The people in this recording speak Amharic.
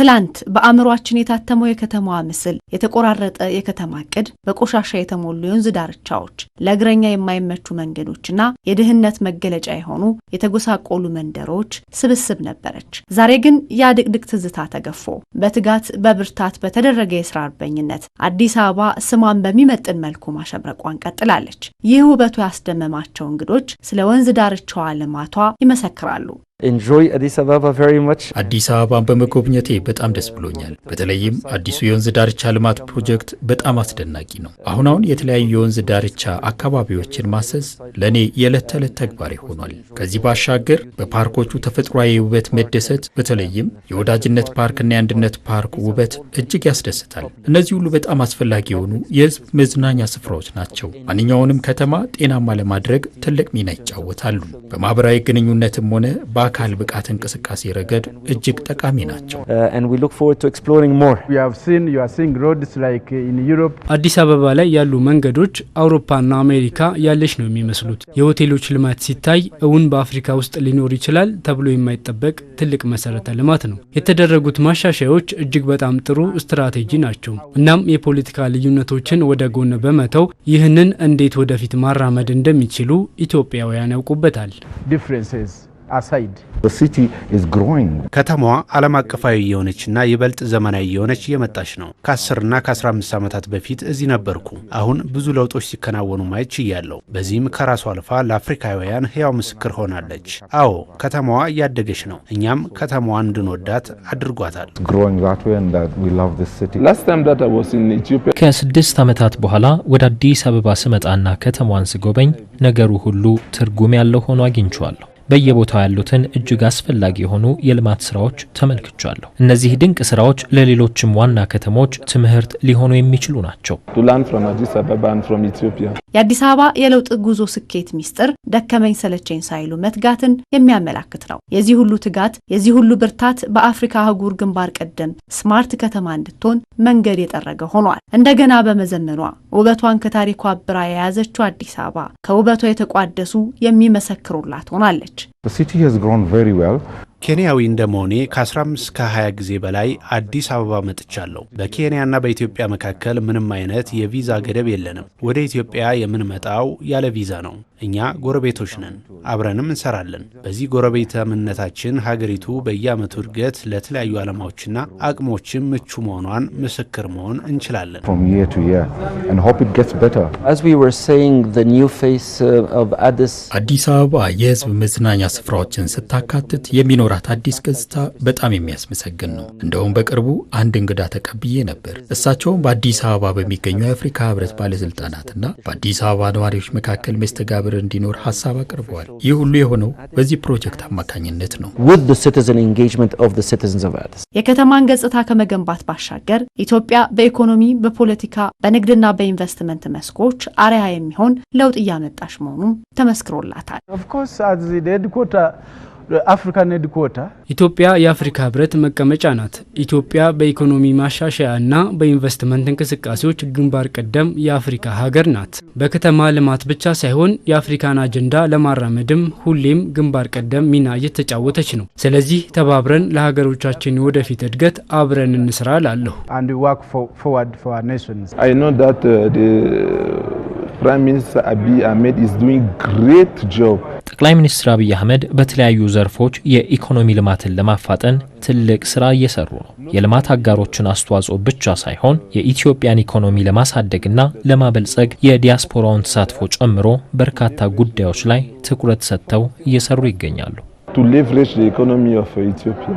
ትላንት በአእምሮአችን የታተመው የከተማዋ ምስል የተቆራረጠ የከተማ ዕቅድ በቆሻሻ የተሞሉ የወንዝ ዳርቻዎች ለእግረኛ የማይመቹ መንገዶችና የድህነት መገለጫ የሆኑ የተጎሳቆሉ መንደሮች ስብስብ ነበረች። ዛሬ ግን ያ ድቅድቅ ትዝታ ተገፎ በትጋት በብርታት በተደረገ የሥራ አርበኝነት አዲስ አበባ ስሟን በሚመጥን መልኩ ማሸብረቋን ቀጥላለች። ይህ ውበቱ ያስደመማቸው እንግዶች ስለ ወንዝ ዳርቻዋ ልማቷ ይመሰክራሉ። Enjoy Addis Ababa very much. አዲስ አበባን በመጎብኘቴ በጣም ደስ ብሎኛል። በተለይም አዲሱ የወንዝ ዳርቻ ልማት ፕሮጀክት በጣም አስደናቂ ነው። አሁን የተለያዩ የወንዝ ዳርቻ አካባቢዎችን ማሰስ ለኔ የዕለት ተዕለት ተግባር ሆኗል። ከዚህ ባሻገር በፓርኮቹ ተፈጥሯዊ ውበት መደሰት፣ በተለይም የወዳጅነት ፓርክና የአንድነት ፓርክ ውበት እጅግ ያስደስታል። እነዚህ ሁሉ በጣም አስፈላጊ የሆኑ የህዝብ መዝናኛ ስፍራዎች ናቸው። ማንኛውንም ከተማ ጤናማ ለማድረግ ትልቅ ሚና ይጫወታሉ። በማህበራዊ ግንኙነትም ሆነ አካል ብቃት እንቅስቃሴ ረገድ እጅግ ጠቃሚ ናቸው። And we look forward to exploring more. You are seeing roads like in Europe. አዲስ አበባ ላይ ያሉ መንገዶች አውሮፓና አሜሪካ ያለሽ ነው የሚመስሉት። የሆቴሎች ልማት ሲታይ እውን በአፍሪካ ውስጥ ሊኖር ይችላል ተብሎ የማይጠበቅ ትልቅ መሰረተ ልማት ነው። የተደረጉት ማሻሻያዎች እጅግ በጣም ጥሩ ስትራቴጂ ናቸው። እናም የፖለቲካ ልዩነቶችን ወደ ጎን በመተው ይህንን እንዴት ወደፊት ማራመድ እንደሚችሉ ኢትዮጵያውያን ያውቁበታል። Differences aside. The city is growing. ከተማዋ ዓለም አቀፋዊ የሆነችና ይበልጥ ዘመናዊ የሆነች እየመጣች ነው። ከ10 እና ከ15 ዓመታት በፊት እዚህ ነበርኩ። አሁን ብዙ ለውጦች ሲከናወኑ ማየት ችያለሁ። በዚህም ከራሷ አልፋ ለአፍሪካውያን ሕያው ምስክር ሆናለች። አዎ ከተማዋ እያደገች ነው። እኛም ከተማዋን እንድንወዳት አድርጓታል። Growing that way and that we love this city. Last time that I was in Ethiopia. ከ6 ዓመታት በኋላ ወደ አዲስ አበባ ስመጣና ከተማዋን ስጎበኝ ነገሩ ሁሉ ትርጉም ያለው ሆኖ አግኝቻለሁ። በየቦታው ያሉትን እጅግ አስፈላጊ የሆኑ የልማት ስራዎች ተመልክቻለሁ። እነዚህ ድንቅ ስራዎች ለሌሎችም ዋና ከተሞች ትምህርት ሊሆኑ የሚችሉ ናቸው። To learn from Addis Ababa and from Ethiopia. የአዲስ አበባ የለውጥ ጉዞ ስኬት ሚስጥር ደከመኝ ሰለቸኝ ሳይሉ መትጋትን የሚያመላክት ነው። የዚህ ሁሉ ትጋት የዚህ ሁሉ ብርታት በአፍሪካ አህጉር ግንባር ቀደም ስማርት ከተማ እንድትሆን መንገድ የጠረገ ሆኗል። እንደገና በመዘመኗ ውበቷን ከታሪኳ አብራ የያዘችው አዲስ አበባ ከውበቷ የተቋደሱ የሚመሰክሩላት ሆናለች። The city has grown very well. ኬንያዊ እንደመሆኔ ከ15 ከ20 ጊዜ በላይ አዲስ አበባ መጥቻለሁ። በኬንያና በኢትዮጵያ መካከል ምንም አይነት የቪዛ ገደብ የለንም። ወደ ኢትዮጵያ የምንመጣው ያለ ቪዛ ነው። እኛ ጎረቤቶች ነን፣ አብረንም እንሰራለን። በዚህ ጎረቤታምነታችን ሀገሪቱ በየዓመቱ እድገት ለተለያዩ ዓላማዎችና አቅሞችም ምቹ መሆኗን ምስክር መሆን እንችላለን። From year to year and hope it gets better. As we were saying, the new face of አዲስ አበባ የህዝብ መዝናኛ ስፍራዎችን ስታካትት የሚኖራት አዲስ ገጽታ በጣም የሚያስመሰግን ነው። እንደውም በቅርቡ አንድ እንግዳ ተቀብዬ ነበር። እሳቸውም በአዲስ አበባ በሚገኙ የአፍሪካ ህብረት ባለስልጣናትና በአዲስ አበባ ነዋሪዎች መካከል መስተጋብር እንዲኖር ሐሳብ አቅርበዋል። ይህ ሁሉ የሆነው በዚህ ፕሮጀክት አማካኝነት ነው። with the citizen engagement of the citizens of Addis. የከተማን ገጽታ ከመገንባት ባሻገር ኢትዮጵያ በኢኮኖሚ፣ በፖለቲካ፣ በንግድና በኢንቨስትመንት መስኮች አርአያ የሚሆን ለውጥ እያመጣች መሆኑን ተመስክሮላታል። Of course, as the headquarter, the African headquarter. ኢትዮጵያ የአፍሪካ ህብረት መቀመጫ ናት። ኢትዮጵያ በኢኮኖሚ ማሻሻያና በኢንቨስትመንት እንቅስቃሴዎች ግንባር ቀደም የአፍሪካ ሀገር ናት። በከተማ ልማት ብቻ ሳይሆን የአፍሪካን አጀንዳ ለማራመድም ሁሌም ግንባር ቀደም ሚና እየተጫወተች ነው። ስለዚህ ተባብረን ለሀገሮቻችን ወደፊት እድገት አብረን እንስራ እላለሁ። And we work forward for our nations. I know that the Prime Minister Abiy Ahmed is doing great job. ጠቅላይ ሚኒስትር አብይ አህመድ በተለያዩ ዘርፎች የኢኮኖሚ ልማትን ለማፋጠን ትልቅ ስራ እየሰሩ ነው። የልማት አጋሮችን አስተዋጽኦ ብቻ ሳይሆን የኢትዮጵያን ኢኮኖሚ ለማሳደግና ለማበልጸግ የዲያስፖራውን ተሳትፎ ጨምሮ በርካታ ጉዳዮች ላይ ትኩረት ሰጥተው እየሰሩ ይገኛሉ። To leverage the economy of Ethiopia.